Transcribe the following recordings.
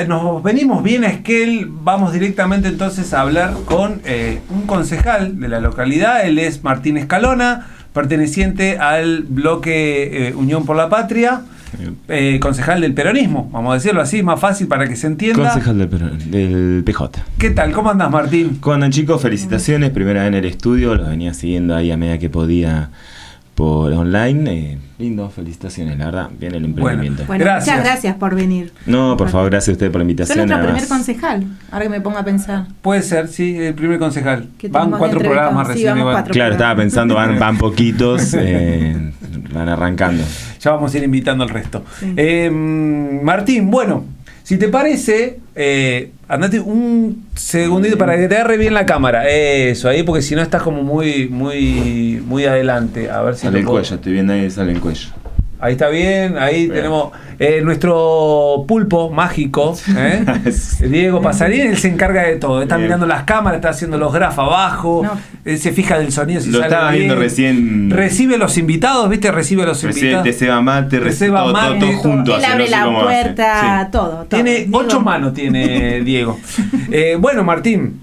Nos venimos bien a Esquel, vamos directamente entonces a hablar con un concejal de la localidad. Él es Martín Escalona, perteneciente al bloque Unión por la Patria, concejal del peronismo, vamos a decirlo así, más fácil para que se entienda. Concejal del PJ. ¿Qué tal? ¿Cómo andás, Martín? ¿Cómo andan, chicos? Felicitaciones, primera vez en el estudio, los venía siguiendo ahí a medida que podía por online. Lindo, felicitaciones, la verdad, bien el emprendimiento. Bueno, gracias. muchas gracias por venir. No, por favor, gracias a usted por la invitación. Soy nuestro además. primer concejal, ahora que me pongo a pensar. Puede ser, sí, el primer concejal. Que Van tenemos 4 entrevistados. programas Sí, recién. vamos igual. 4. Claro, estaba pensando, van poquitos, van arrancando. Ya vamos a ir invitando al resto. Sí. Martín, bueno, si te parece, andate un segundito para que te agarre bien la cámara. Eso, ahí, porque si no estás como muy adelante. A ver si Sale el puedo. cuello, estoy viendo ahí, sale el cuello. Ahí está bien, ahí Bien. tenemos nuestro pulpo mágico, Diego Pasarín. Él se encarga de todo, está Bien. mirando las cámaras, está haciendo los grafos abajo, No. él se fija del sonido si Lo sale estaba bien. viendo recién. Recibe los invitados, ¿viste? Recibe los Recién invitados. te ceba mate, Ceba todo, mate, todo junto. Él hace, abre no sé la cómo hace. puerta, Sí. todo. Tiene Digo, 8 manos, tiene Diego. Bueno, Martín,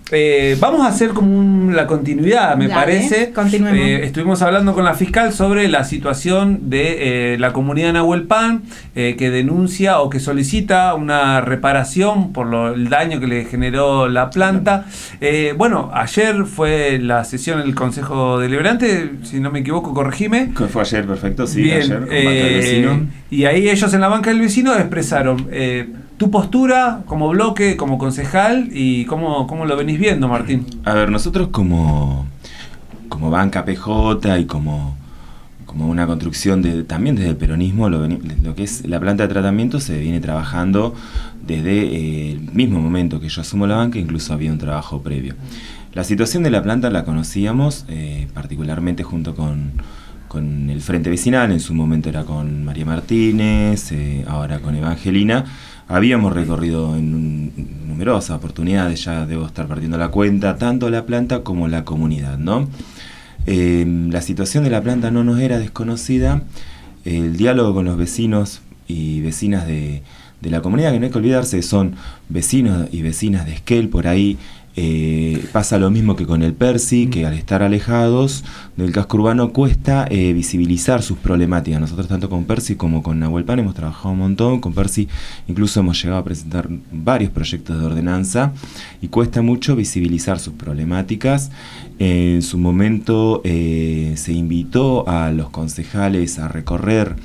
vamos a hacer como la continuidad, me Dale, parece. continuemos. Estuvimos hablando con la fiscal sobre la situación de la comunidad de Nahuelpan, que denuncia o que solicita una reparación por el daño que le generó la planta. Bueno, ayer fue la sesión del Consejo Deliberante, si no me equivoco, corregime. Fue ayer, perfecto, sí, Bien, ayer, con banca del vecino. y ahí ellos en la banca del vecino expresaron tu postura como bloque, como concejal, y cómo lo venís viendo, Martín. A ver, nosotros como banca PJ y como una construcción también desde el peronismo, lo que es la planta de tratamiento se viene trabajando desde el mismo momento que yo asumo la banca, incluso había un trabajo previo. La situación de la planta la conocíamos particularmente junto con el Frente Vecinal, en su momento era con María Martínez, ahora con Evangelina. Habíamos recorrido en numerosas oportunidades, ya debo estar perdiendo la cuenta, tanto la planta como la comunidad, ¿no? La situación de la planta no nos era desconocida. El diálogo con los vecinos y vecinas de la comunidad, que no hay que olvidarse, son vecinos y vecinas de Esquel, por ahí pasa lo mismo que con el Percy, que al estar alejados del casco urbano cuesta visibilizar sus problemáticas. Nosotros tanto con Percy como con Nahuelpan hemos trabajado un montón. Con Percy incluso hemos llegado a presentar varios proyectos de ordenanza y cuesta mucho visibilizar sus problemáticas. En su momento se invitó a los concejales a recorrer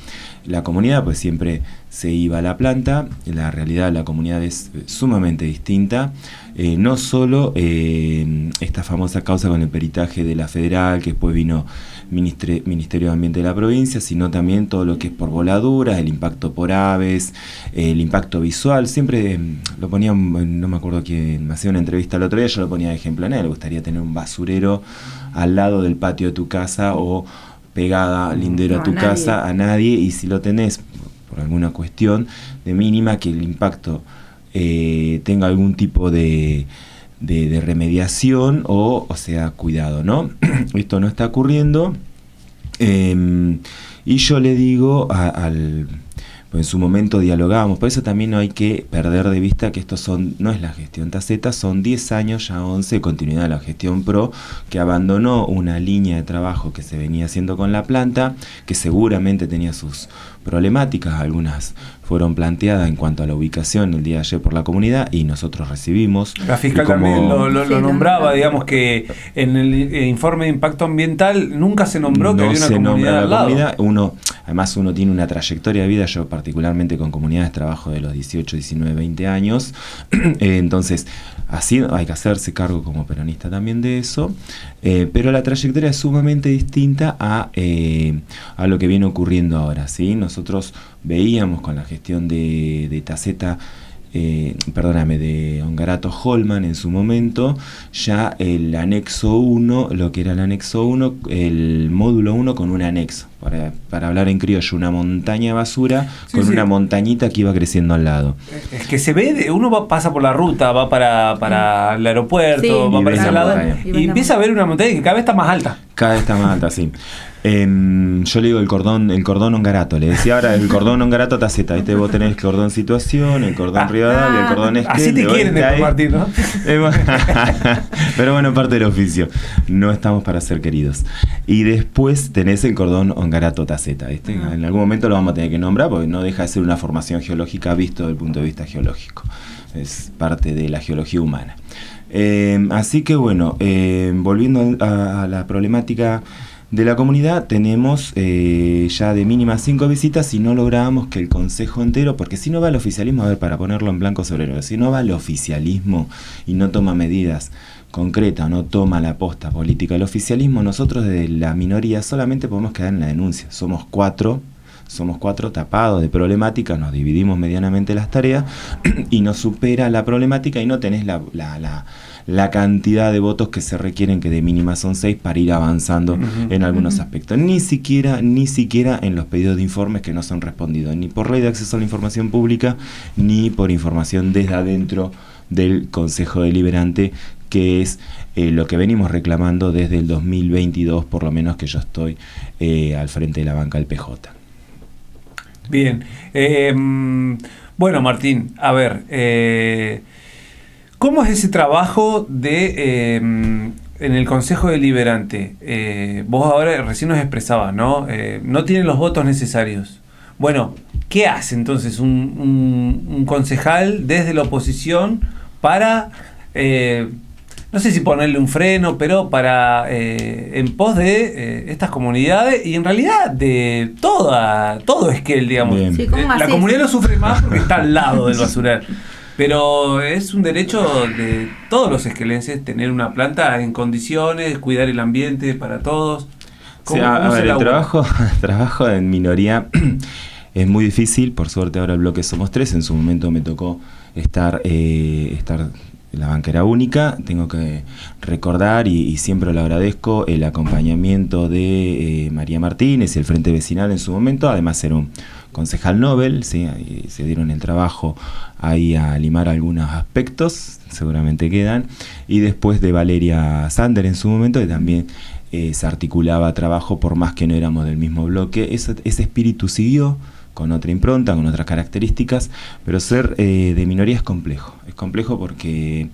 la comunidad, pues siempre se iba a la planta. La realidad de la comunidad es sumamente distinta. No solo esta famosa causa con el peritaje de la federal, que después vino Ministerio de Ambiente de la provincia, sino también todo lo que es por voladuras, el impacto por aves, el impacto visual. Siempre lo ponía, no me acuerdo quién me hacía una entrevista el otro día, yo lo ponía de ejemplo. A nadie le gustaría tener un basurero al lado del patio de tu casa o pegada lindero a tu casa, a nadie. Y si lo tenés por alguna cuestión de mínima, que el impacto tenga algún tipo de remediación o sea, cuidado, ¿no? Esto no está ocurriendo. Y yo le digo pues en su momento dialogábamos, por eso también no hay que perder de vista que esto no es la gestión Taceta, son 10 años, ya 11, de continuidad de la gestión PRO, que abandonó una línea de trabajo que se venía haciendo con la planta, que seguramente tenía sus problemáticas, algunas fueron planteadas en cuanto a la ubicación el día de ayer por la comunidad y nosotros recibimos. La fiscal también lo nombraba, digamos que en el informe de impacto ambiental nunca se nombró que había una comunidad al lado. Además uno tiene una trayectoria de vida, yo particularmente con comunidades trabajo de los 18, 19, 20 años, entonces así hay que hacerse cargo como peronista también de eso, pero la trayectoria es sumamente distinta a lo que viene ocurriendo ahora, ¿sí? Nosotros veíamos con la gestión de Taceta, de Ongarato Holman en su momento, ya el anexo 1, lo que era el anexo 1, el módulo 1 con un anexo. para hablar en criollo, una montaña de basura con sí. una montañita que iba creciendo al lado. Es que se ve, uno pasa por la ruta, va para el aeropuerto, Sí, va y para ves ese la lado, montaña. y empieza a ver una montaña que cada vez está más alta. Cada vez está más alta, sí. Yo le digo el cordón Ongarato. Le decía ahora el cordón Ongarato Taceta. Viste, vos tenés el cordón Situación, el cordón Rivadavia, el cordón Esquel. Así te quieren después, Martín, ¿no? Pero bueno, parte del oficio. No estamos para ser queridos. Y después tenés el cordón Ongarato Taceta. ¿Viste? En algún momento lo vamos a tener que nombrar porque no deja de ser una formación geológica visto desde el punto de vista geológico. Es parte de la geología humana. Así que bueno, volviendo a la problemática de la comunidad, tenemos ya de mínima 5 visitas y no logramos que el consejo entero, porque si no va el oficialismo, a ver, para ponerlo en blanco sobre negro, si no va el oficialismo y no toma medidas concretas, no toma la posta política del oficialismo, nosotros desde la minoría solamente podemos quedar en la denuncia. Somos cuatro tapados de problemática, nos dividimos medianamente las tareas y nos supera la problemática y no tenés la cantidad de votos que se requieren, que de mínima son 6 para ir avanzando en algunos aspectos. Ni siquiera en los pedidos de informes que no son respondidos, ni por ley de acceso a la información pública, ni por información desde adentro del Consejo Deliberante, que es lo que venimos reclamando desde el 2022, por lo menos que yo estoy al frente de la banca del PJ. Bien. Bueno, Martín, a ver, ¿cómo es ese trabajo en el Consejo Deliberante? Vos ahora recién nos expresabas, ¿no? No tienen los votos necesarios. Bueno, ¿qué hace entonces un concejal desde la oposición para, no sé si ponerle un freno, pero para en pos de estas comunidades y en realidad de todo Esquel, digamos? Sí, La comunidad lo sufre más porque está al lado del basural. Pero es un derecho de todos los esquelenses tener una planta en condiciones, cuidar el ambiente para todos. Sí, a ver, el trabajo en minoría es muy difícil. Por suerte ahora el bloque somos 3. En su momento me tocó estar la banca era única. Tengo que recordar y siempre lo agradezco el acompañamiento de María Martínez y el Frente Vecinal en su momento. Además era un concejal Nobel, ¿sí? Se dieron el trabajo ahí a limar algunos aspectos, seguramente quedan, y después de Valeria Sander en su momento, que también se articulaba trabajo por más que no éramos del mismo bloque. Ese espíritu siguió con otra impronta, con otras características, pero ser de minoría es complejo porque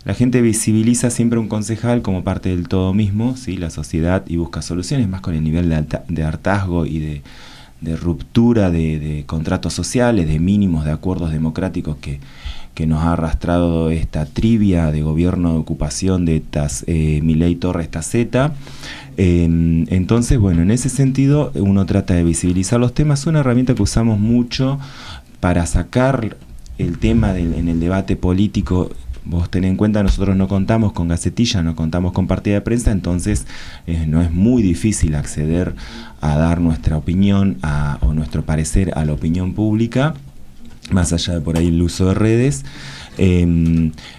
la gente visibiliza siempre a un concejal como parte del todo mismo, ¿sí? La sociedad, y busca soluciones más con el nivel de hartazgo y de ruptura de contratos sociales, de mínimos, de acuerdos democráticos que nos ha arrastrado esta trivia de gobierno de ocupación de Milei Torres Taceta. Entonces, bueno, en ese sentido uno trata de visibilizar los temas. Una herramienta que usamos mucho para sacar el tema en el debate político. Vos tenés en cuenta, nosotros no contamos con gacetilla, no contamos con partida de prensa, entonces no es muy difícil acceder a dar nuestra opinión o nuestro parecer a la opinión pública, más allá de por ahí el uso de redes.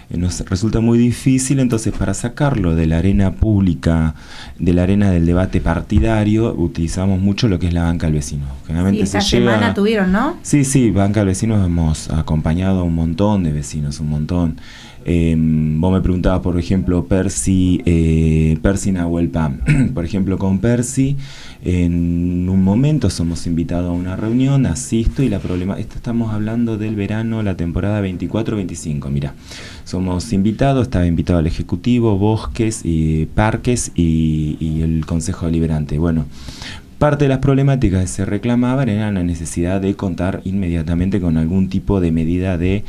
Nos resulta muy difícil, entonces para sacarlo de la arena pública, de la arena del debate partidario, utilizamos mucho lo que es la banca del vecino. Generalmente esta semana tuvieron, ¿no? Sí, banca del vecino, hemos acompañado a un montón de vecinos, un montón. Vos me preguntabas, por ejemplo, Percy Nahuel Pam. Por ejemplo, con Percy, en un momento somos invitados a una reunión, asisto, y estamos hablando del verano, la temporada 24-25, mirá. Somos invitados, estaba invitado el Ejecutivo, Bosques y Parques y el Consejo Deliberante. Bueno, parte de las problemáticas que se reclamaban era la necesidad de contar inmediatamente con algún tipo de medida de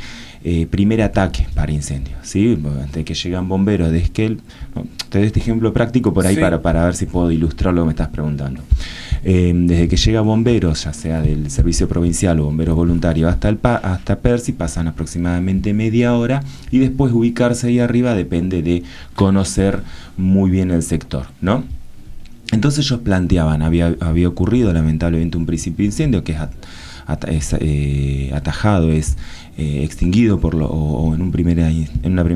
primer ataque para incendios, ¿sí? Antes de que llegan bomberos de Esquel, te doy este ejemplo práctico por ahí, sí, para ver si puedo ilustrar lo que me estás preguntando. Desde que llega bomberos, ya sea del servicio provincial o bomberos voluntarios hasta Percy, pasan aproximadamente media hora, y después ubicarse ahí arriba depende de conocer muy bien el sector, ¿no? Entonces ellos planteaban, había ocurrido lamentablemente un principio de incendio que es atajado, es extinguido o en una primera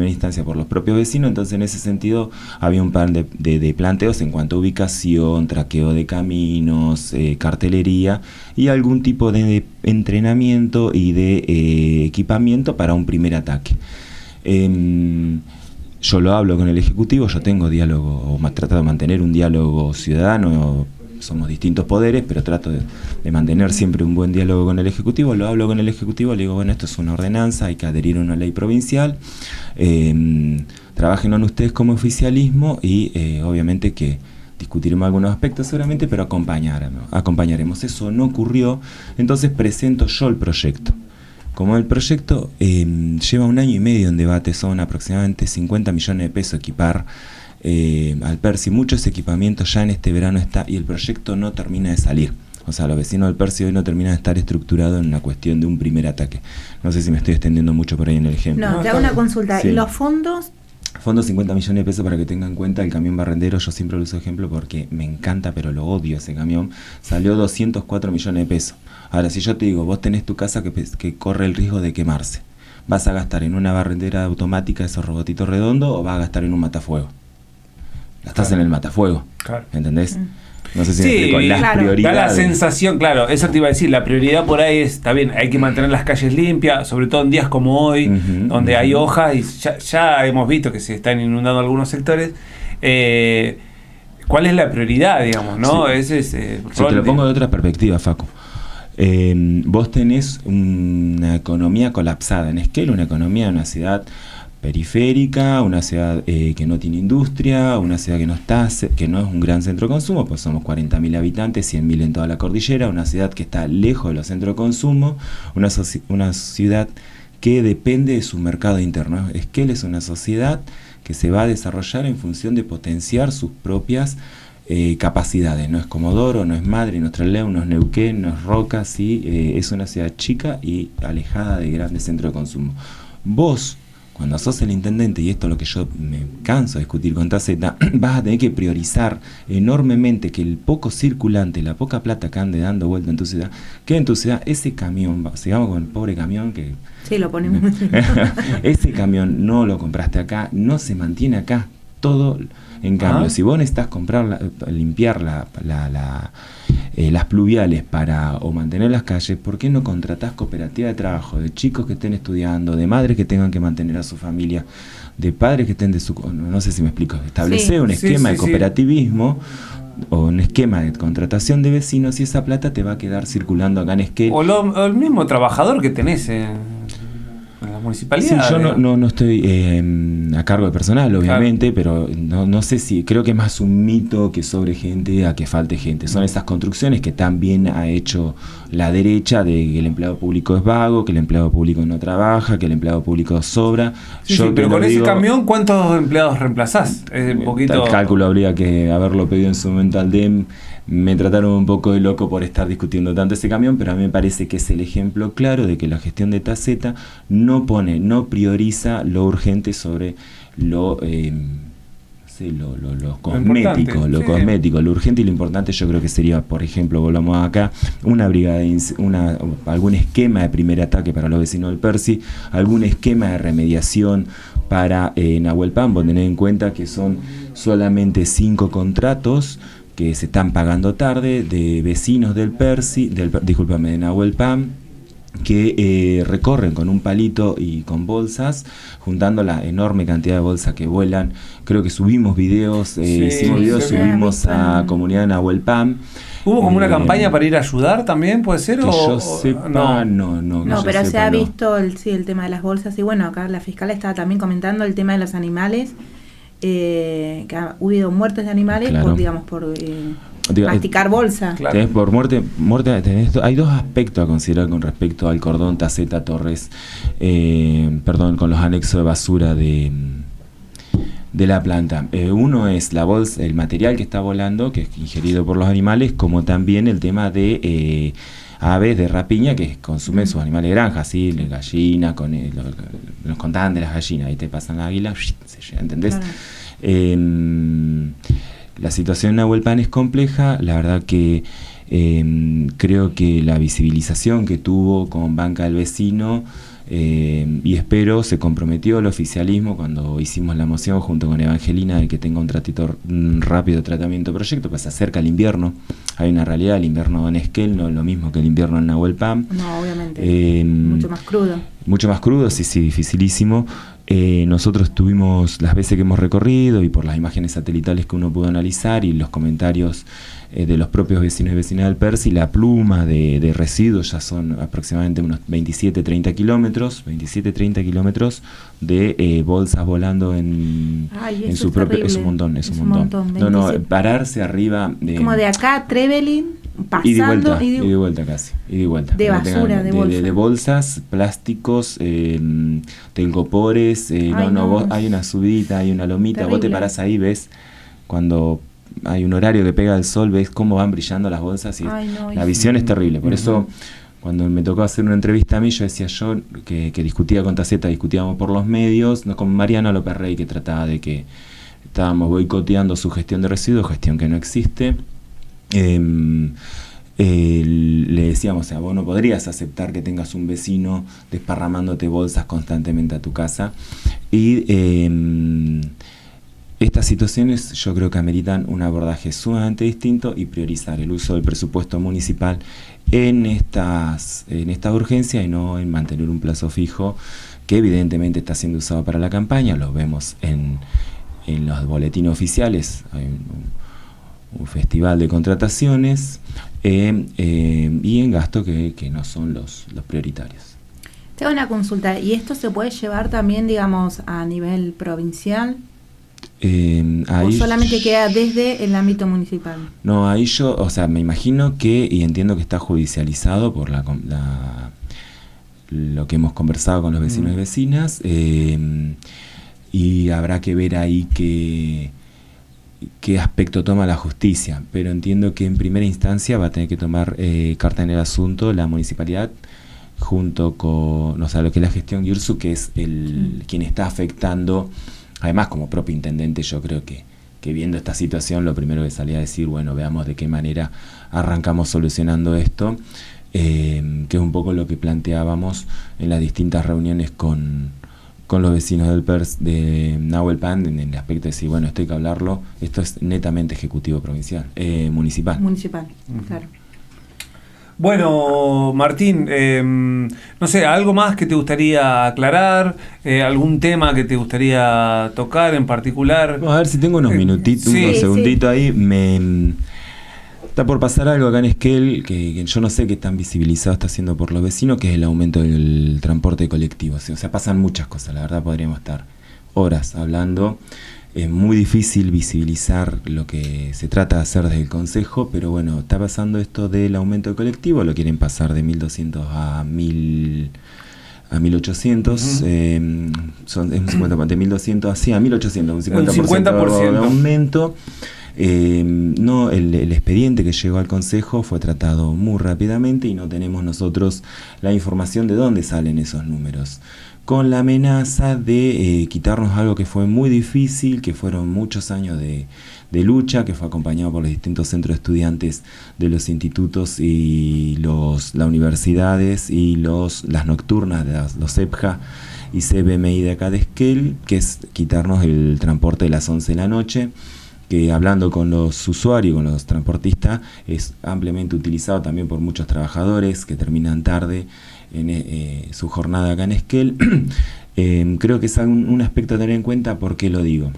instancia por los propios vecinos. Entonces en ese sentido había un par de planteos en cuanto a ubicación, traqueo de caminos, cartelería y algún tipo de entrenamiento y de equipamiento para un primer ataque. Yo lo hablo con el Ejecutivo, yo tengo diálogo, o trato de mantener un diálogo ciudadano. Somos distintos poderes, pero trato de mantener siempre un buen diálogo con el Ejecutivo. Lo hablo con el Ejecutivo, le digo, bueno, esto es una ordenanza, hay que adherir a una ley provincial, trabajen ustedes como oficialismo y obviamente que discutiremos algunos aspectos seguramente, pero acompañaremos. Eso no ocurrió, entonces presento yo el proyecto. Como el proyecto lleva 1 año y medio en debate, son aproximadamente 50 millones de pesos equipar al Percy, muchos equipamientos ya en este verano está y el proyecto no termina de salir. O sea, los vecinos del Percy hoy no terminan de estar estructurados en una cuestión de un primer ataque. No sé si me estoy extendiendo mucho por ahí en el ejemplo. No, te hago una consulta. Sí. ¿Y los fondos? Fondos 50 millones de pesos para que tengan en cuenta el camión barrendero. Yo siempre lo uso ejemplo porque me encanta, pero lo odio ese camión. Salió 204 millones de pesos. Ahora, si yo te digo, vos tenés tu casa que corre el riesgo de quemarse, ¿vas a gastar en una barrendera automática, esos robotitos redondos, o vas a gastar en un matafuego? Estás en el matafuego, ¿entendés? No sé si me explico, las prioridades. Da la sensación, claro, eso te iba a decir, la prioridad por ahí está bien, hay que mantener las calles limpias, sobre todo en días como hoy, donde hay hojas y ya hemos visto que se están inundando algunos sectores. ¿Cuál es la prioridad, digamos, no? Sí. Ese es Si te lo pongo de otra perspectiva, Facu. Vos tenés una economía colapsada en Esquel, una economía de una ciudad periférica, una ciudad que no tiene industria, una ciudad que no es un gran centro de consumo, pues somos 40.000 habitantes, 100.000 en toda la cordillera, una ciudad que está lejos de los centros de consumo, una ciudad que depende de su mercado interno. Esquel es una sociedad que se va a desarrollar en función de potenciar sus propias capacidades. No es Comodoro, no es Madrid, no es Trelew, no es Neuquén, no es Roca, ¿sí? Es una ciudad chica y alejada de grandes centros de consumo. Vos, cuando sos el intendente, y esto es lo que yo me canso de discutir con Taceta, vas a tener que priorizar enormemente que el poco circulante, la poca plata que ande dando vuelta en tu ciudad, quede en tu ciudad. Ese camión, sigamos con el pobre camión que... Sí, lo ponemos. Ese camión no lo compraste acá, no se mantiene acá. Todo, en cambio, si vos necesitas limpiar las pluviales o mantener las calles, ¿por qué no contratás cooperativa de trabajo de chicos que estén estudiando, de madres que tengan que mantener a su familia, de padres que estén no sé si me explico, establecer un esquema de cooperativismo o un esquema de contratación de vecinos y esa plata te va a quedar circulando acá en Esquel. O el mismo trabajador que tenés en la municipalidad. Sí, yo no estoy a cargo de personal, obviamente, pero no sé si, creo que es más un mito que sobre gente a que falte gente. Son esas construcciones que también ha hecho la derecha de que el empleado público es vago, que el empleado público no trabaja, que el empleado público sobra. Pero con ese camión, ¿cuántos empleados reemplazás? Un poquito... El cálculo habría que haberlo pedido en su momento al DEM. Me trataron un poco de loco por estar discutiendo tanto ese camión, pero a mí me parece que es el ejemplo claro de que la gestión de Taceta no prioriza lo urgente sobre lo cosmético, cosmético. Lo urgente y lo importante yo creo que sería, por ejemplo, volvamos acá, una brigada, algún esquema de primer ataque para los vecinos del Percy, algún esquema de remediación para Nahuel Pan, tener en cuenta que son solamente 5 contratos que se están pagando tarde de vecinos del Percy, de Nahuel Pan, que recorren con un palito y con bolsas, juntando la enorme cantidad de bolsas que vuelan. Creo que subimos videos, subimos a Comunidad de Nahuel Pan. ¿Hubo como una campaña para ir a ayudar también, puede ser? Que yo sepa, no. Pero se ha visto el tema de las bolsas y bueno, acá la fiscal estaba también comentando el tema de los animales. Que ha habido muertes de animales por masticar bolsa. Tenés por muerte hay 2 aspectos a considerar con respecto al cordón Taceta Torres, con los anexos de basura de la planta. Uno es la bolsa, el material que está volando, que es ingerido por los animales, como también el tema de aves de rapiña que consumen sus animales de granja, ¿sí? Gallina, nos contaban de las gallinas, ahí te pasan la águila, se llega, ¿entendés? Claro. La situación en Nahuel Pan es compleja, la verdad que Creo que la visibilización que tuvo con Banca del Vecino, y espero se comprometió el oficialismo cuando hicimos la moción junto con Evangelina de que tenga un rápido tratamiento proyecto, pues se acerca el invierno, hay una realidad, el invierno en Esquel no es lo mismo que el invierno en Nahuel Pan. No, obviamente, mucho más crudo. Mucho más crudo, sí, dificilísimo. Nosotros tuvimos las veces que hemos recorrido y por las imágenes satelitales que uno pudo analizar y los comentarios de los propios vecinos y vecinas del Percy, la pluma de residuos ya son aproximadamente unos 27-30 kilómetros de bolsas volando en su propio... Es un montón, es un montón. No, pararse arriba... Como de acá a Trevelin, pasando... Y de vuelta casi, y de vuelta. De basura, de bolsas, plásticos, telgopores, hay una subidita, hay una lomita, terrible. Vos te parás ahí, ves cuando... hay un horario que pega el sol, ves cómo van brillando las bolsas y la visión es terrible. Por eso, cuando me tocó hacer una entrevista a mí, yo decía que discutía con Taceta, discutíamos por los medios, no con Mariano López Rey, que trataba de que estábamos boicoteando su gestión de residuos, gestión que no existe. Le decíamos, o sea, vos no podrías aceptar que tengas un vecino desparramándote bolsas constantemente a tu casa. Y estas situaciones yo creo que ameritan un abordaje sumamente distinto y priorizar el uso del presupuesto municipal en esta urgencia y no en mantener un plazo fijo que evidentemente está siendo usado para la campaña. Lo vemos en los boletines oficiales, hay un festival de contrataciones y en gastos que no son los prioritarios. Tengo una consulta, ¿y esto se puede llevar también, digamos, a nivel provincial? ¿O solamente queda desde el ámbito municipal? No, ahí me imagino que, y entiendo que está judicializado por lo que hemos conversado con los vecinos y vecinas, y habrá que ver ahí qué aspecto toma la justicia, pero entiendo que en primera instancia va a tener que tomar carta en el asunto la municipalidad junto con, lo que es la gestión GIRSU, que es quien está afectando. Además, como propio intendente, yo creo que viendo esta situación, lo primero que salía a decir, bueno, veamos de qué manera arrancamos solucionando esto, que es un poco lo que planteábamos en las distintas reuniones con los vecinos del PERS de Nahuel Pan, en el aspecto de decir, bueno, esto hay que hablarlo, esto es netamente ejecutivo provincial, municipal. Municipal, claro. Bueno, Martín, no sé, ¿algo más que te gustaría aclarar? ¿Algún tema que te gustaría tocar en particular? A ver si tengo unos minutitos, unos segunditos ahí. Está por pasar algo acá en Esquel, que yo no sé qué tan visibilizado está haciendo por los vecinos, que es el aumento del transporte colectivo. O sea, pasan muchas cosas, la verdad podríamos estar horas hablando. Es muy difícil visibilizar lo que se trata de hacer desde el Consejo, pero bueno, está pasando esto del aumento del colectivo, lo quieren pasar de 1.200 a 1.800, es un 50%, de 1.200 así a 1.800, un 50% de aumento. El expediente que llegó al Consejo fue tratado muy rápidamente y no tenemos nosotros la información de dónde salen esos números, con la amenaza de quitarnos algo que fue muy difícil, que fueron muchos años de lucha, que fue acompañado por los distintos centros de estudiantes de los institutos y las universidades y las nocturnas de los EPJA y CBMI de acá de Esquel, que es quitarnos el transporte de las 11 de la noche, que hablando con los usuarios, con los transportistas, es ampliamente utilizado también por muchos trabajadores que terminan tarde en su jornada acá en Esquel. Creo que es un aspecto a tener en cuenta. ¿Por qué lo digo?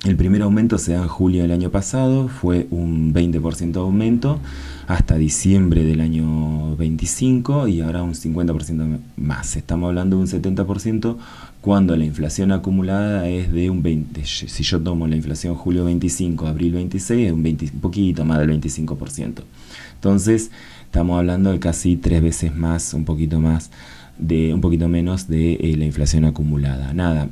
El primer aumento se da en julio del año pasado, fue un 20% de aumento hasta diciembre del año 25 y ahora un 50% más. Estamos hablando de un 70% cuando la inflación acumulada es de un 20%. Si yo tomo la inflación julio 25, abril 26, es un poquito más del 25%. Entonces, estamos hablando de casi 3 veces más, un poquito menos de la inflación acumulada. Nada,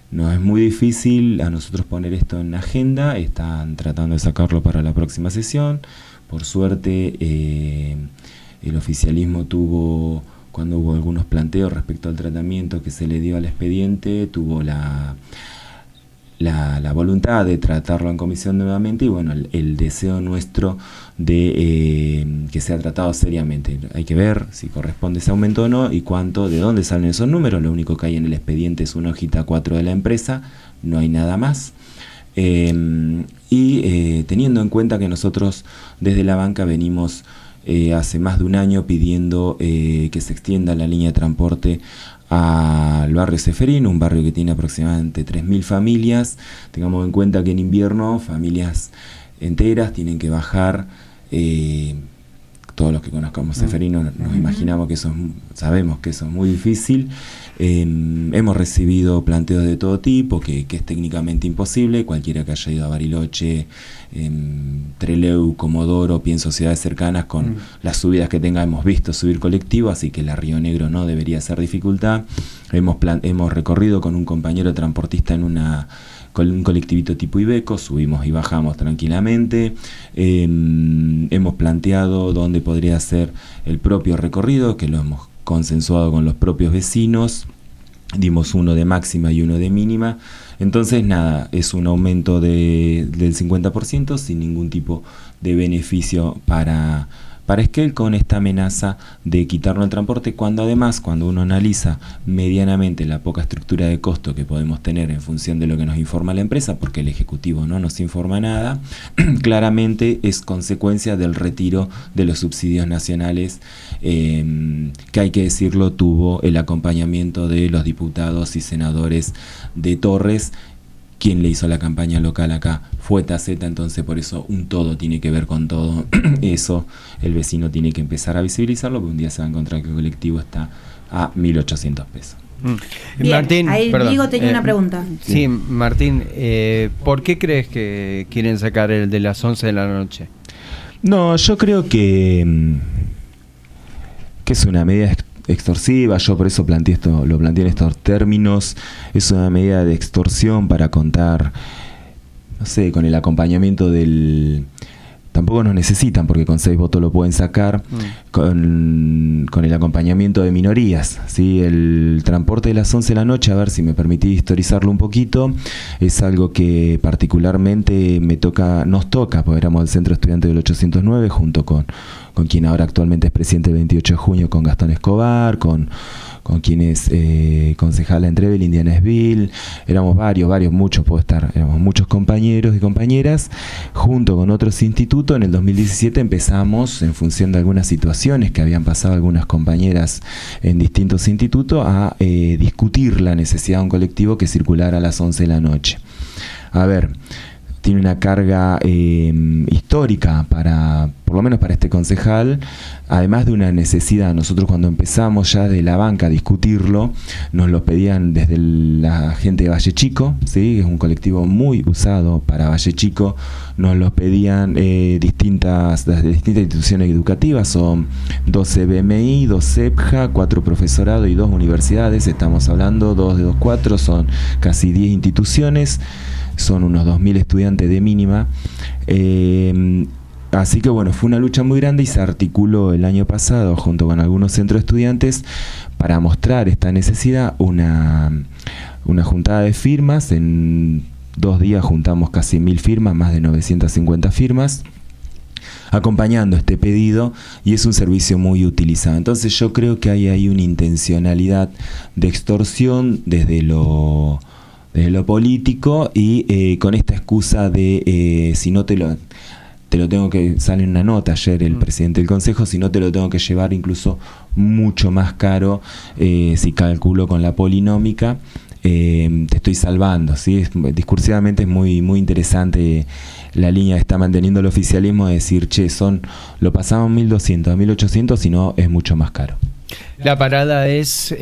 no es muy difícil a nosotros poner esto en la agenda, están tratando de sacarlo para la próxima sesión. Por suerte, el oficialismo tuvo, cuando hubo algunos planteos respecto al tratamiento que se le dio al expediente, tuvo la voluntad de tratarlo en comisión nuevamente y bueno, el deseo nuestro de que sea tratado seriamente. Hay que ver si corresponde ese aumento o no y cuánto, de dónde salen esos números. Lo único que hay en el expediente es una hojita 4 de la empresa, no hay nada más. Teniendo en cuenta que nosotros desde la banca venimos hace más de un año pidiendo que se extienda la línea de transporte al barrio Ceferino, un barrio que tiene aproximadamente 3.000 familias. Tengamos en cuenta que en invierno familias enteras tienen que bajar, todos los que conozcamos Ceferino nos imaginamos que sabemos que eso es muy difícil. Hemos recibido planteos de todo tipo, que es técnicamente imposible. Cualquiera que haya ido a Bariloche, Trelew, Comodoro, pienso ciudades cercanas, con las subidas que tenga, hemos visto subir colectivo, así que la Río Negro no debería ser dificultad. Hemos recorrido con un compañero transportista con un colectivito tipo Ibeco, subimos y bajamos tranquilamente. Hemos planteado dónde podría ser el propio recorrido, que lo hemos consensuado con los propios vecinos. Dimos uno de máxima y uno de mínima. Entonces nada, es un aumento del 50% sin ningún tipo de beneficio para Esquel, con esta amenaza de quitarnos el transporte, cuando además, cuando uno analiza medianamente la poca estructura de costo que podemos tener en función de lo que nos informa la empresa, porque el Ejecutivo no nos informa nada, claramente es consecuencia del retiro de los subsidios nacionales, que hay que decirlo, tuvo el acompañamiento de los diputados y senadores de Torres. Quien le hizo la campaña local acá fue Taceta, entonces por eso un todo tiene que ver con todo. Eso el vecino tiene que empezar a visibilizarlo, porque un día se va a encontrar que el colectivo está a 1.800 pesos. Bien, Martín, ahí perdón, Diego tenía una pregunta. Sí, Martín, ¿por qué crees que quieren sacar el de las 11 de la noche? No, yo creo que es una medida extorsiva. Yo por eso lo planteé en estos términos. Es una medida de extorsión para contar, no sé, con el acompañamiento del... Tampoco nos necesitan, porque con 6 votos lo pueden sacar, con el acompañamiento de minorías, ¿sí? El transporte de las 11 de la noche, a ver si me permití historizarlo un poquito, es algo que particularmente nos toca, porque éramos el centro estudiante del 809, junto con quien ahora actualmente es presidente del 28 de junio, con Gastón Escobar, con quien es concejala en Trevel, Indiana Esville. Éramos éramos muchos compañeros y compañeras, junto con otros institutos. En el 2017 empezamos, en función de algunas situaciones que habían pasado algunas compañeras en distintos institutos, a discutir la necesidad de un colectivo que circulara a las 11 de la noche. A ver, tiene una carga histórica por lo menos para este concejal, además de una necesidad. Nosotros cuando empezamos ya de la banca a discutirlo, nos lo pedían desde la gente de Valle Chico, ¿sí? Es un colectivo muy usado para Valle Chico. Nos lo pedían distintas instituciones educativas, son 12 BMI, 2 CEPJA, 4 profesorados y 2 universidades. Estamos hablando 2 de 2, 4, son casi 10 instituciones, son unos 2.000 estudiantes de mínima. Así que bueno, fue una lucha muy grande y se articuló el año pasado junto con algunos centros de estudiantes para mostrar esta necesidad, una juntada de firmas. En 2 días juntamos casi 1.000 firmas, más de 950 firmas, acompañando este pedido, y es un servicio muy utilizado. Entonces yo creo que hay ahí una intencionalidad de extorsión desde lo político, y con esta excusa de si no te lo tengo que, sale en una nota ayer el presidente del consejo, si no te lo tengo que llevar incluso mucho más caro, si calculo con la polinómica, te estoy salvando, ¿sí? Discursivamente es muy, muy interesante la línea que está manteniendo el oficialismo, de decir, lo pasamos 1.200 a 1.800, si no es mucho más caro. La parada es,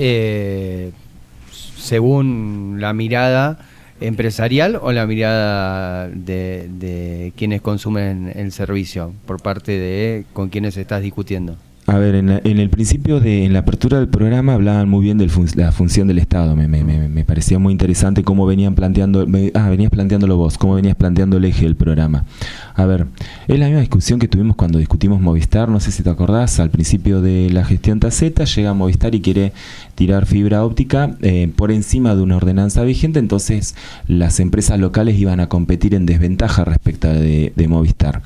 según la mirada empresarial o la mirada de quienes consumen el servicio, por parte de con quienes estás discutiendo. A ver, en el principio, en la apertura del programa, hablaban muy bien de la función del Estado. Me parecía muy interesante cómo venías planteándolo vos, cómo venías planteando el eje del programa. A ver, es la misma discusión que tuvimos cuando discutimos Movistar, no sé si te acordás, al principio de la gestión Taceta, llega Movistar y quiere tirar fibra óptica por encima de una ordenanza vigente, entonces las empresas locales iban a competir en desventaja respecto de Movistar.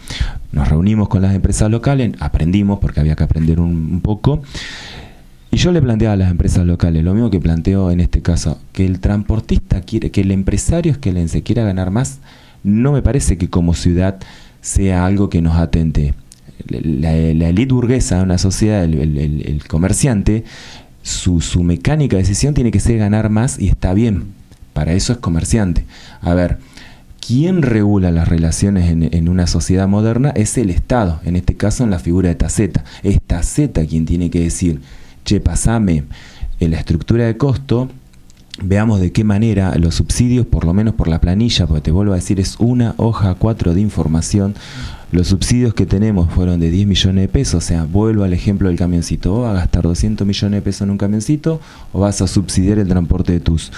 Nos reunimos con las empresas locales, aprendimos, porque había que aprender un poco, y yo le planteaba a las empresas locales, lo mismo que planteo en este caso, que el transportista quiere, que el empresario es que se quiera ganar más, no me parece que como ciudad sea algo que nos atente. La élite burguesa de una sociedad, el comerciante, su mecánica de decisión tiene que ser ganar más, y está bien, para eso es comerciante. A ver, ¿quién regula las relaciones en una sociedad moderna? Es el Estado, en este caso en la figura de Taceta. Es Taceta quien tiene que decir, che, pasame en la estructura de costo, veamos de qué manera los subsidios, por lo menos por la planilla, porque te vuelvo a decir, es una hoja 4 de información. Los subsidios que tenemos fueron de 10 millones de pesos, o sea, vuelvo al ejemplo del camioncito. ¿O vas a gastar 200 millones de pesos en un camioncito o vas a subsidiar el transporte de tus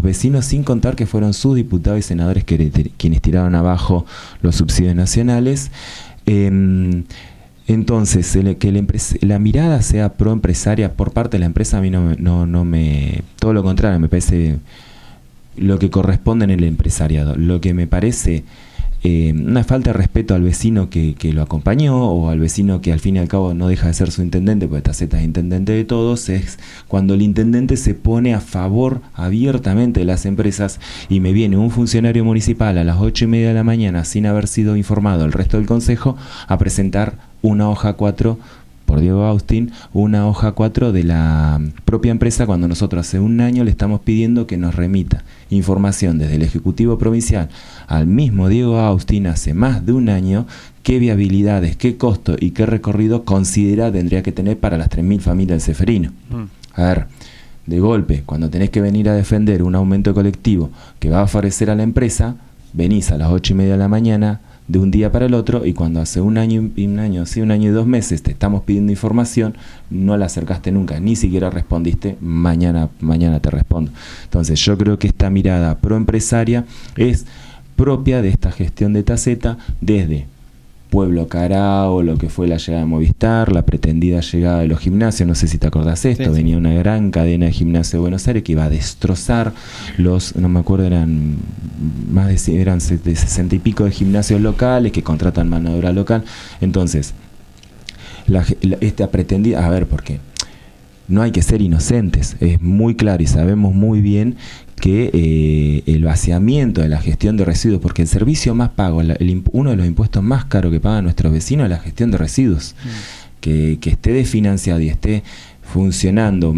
vecinos, sin contar que fueron sus diputados y senadores quienes tiraron abajo los subsidios nacionales? Entonces, la mirada sea proempresaria por parte de la empresa, a mí no me... Todo lo contrario, me parece lo que corresponde en el empresariado. Lo que me parece una falta de respeto al vecino que lo acompañó, o al vecino que al fin y al cabo no deja de ser su intendente, porque Taceta es intendente de todos, es cuando el intendente se pone a favor abiertamente de las empresas, y me viene un funcionario municipal a las 8:30 de la mañana, sin haber sido informado el resto del consejo, a presentar una hoja 4 por Diego Austin, una hoja 4 de la propia empresa, cuando nosotros hace un año le estamos pidiendo que nos remita información desde el Ejecutivo Provincial al mismo Diego Austin hace más de un año, qué viabilidades, qué costo y qué recorrido tendría que tener para las 3.000 familias del Ceferino. A ver, de golpe, cuando tenés que venir a defender un aumento colectivo que va a favorecer a la empresa, venís a las 8:30 de la mañana, de un día para el otro, y cuando hace un año y 2 meses te estamos pidiendo información, no la acercaste nunca, ni siquiera respondiste, mañana te respondo. Entonces yo creo que esta mirada proempresaria es propia de esta gestión de Taceta, desde Pueblo Carao, lo que fue la llegada de Movistar, la pretendida llegada de los gimnasios, no sé si te acordás esto, sí, venía una gran cadena de gimnasios de Buenos Aires que iba a destrozar no me acuerdo, eran de 60 y pico de gimnasios locales que contratan mano de obra local. Entonces, esta pretendida, a ver, porque no hay que ser inocentes, es muy claro y sabemos muy bien que el vaciamiento de la gestión de residuos, porque el servicio más pago, uno de los impuestos más caros que pagan nuestros vecinos es la gestión de residuos, que esté desfinanciado y esté funcionando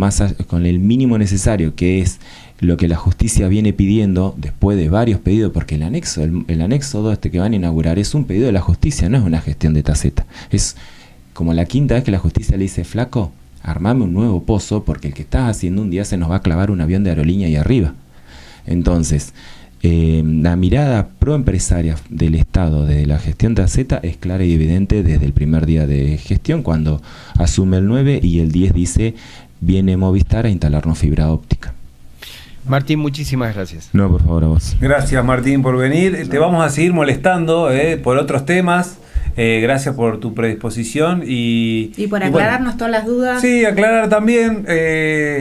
con el mínimo necesario, que es lo que la justicia viene pidiendo después de varios pedidos, porque el anexo 2 que van a inaugurar es un pedido de la justicia, no es una gestión de Taceta. Es como la quinta vez que la justicia le dice, flaco, armame un nuevo pozo, porque el que estás haciendo un día se nos va a clavar un avión de aerolínea ahí arriba. Entonces, la mirada proempresaria del Estado de la gestión Taceta es clara y evidente desde el primer día de gestión, cuando asume el 9 y el 10 dice, viene Movistar a instalarnos fibra óptica. Martín, muchísimas gracias. No, por favor, a vos. Gracias, Martín, por venir. Te vamos a seguir molestando por otros temas. Gracias por tu predisposición y por aclararnos todas las dudas. Sí, aclarar también.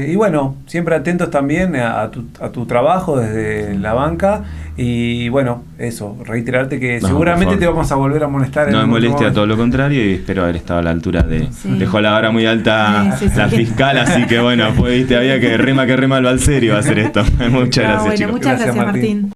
Y bueno, siempre atentos también a tu trabajo desde la banca. Y bueno, eso, reiterarte que seguramente te vamos a volver a molestar. No me moleste, a todo lo contrario, y espero haber estado a la altura de... Sí. Dejó la vara muy alta la fiscal, así que bueno, pues viste, había que rema el balserio hacer esto. Muchas gracias, chicos. Muchas gracias, Martín.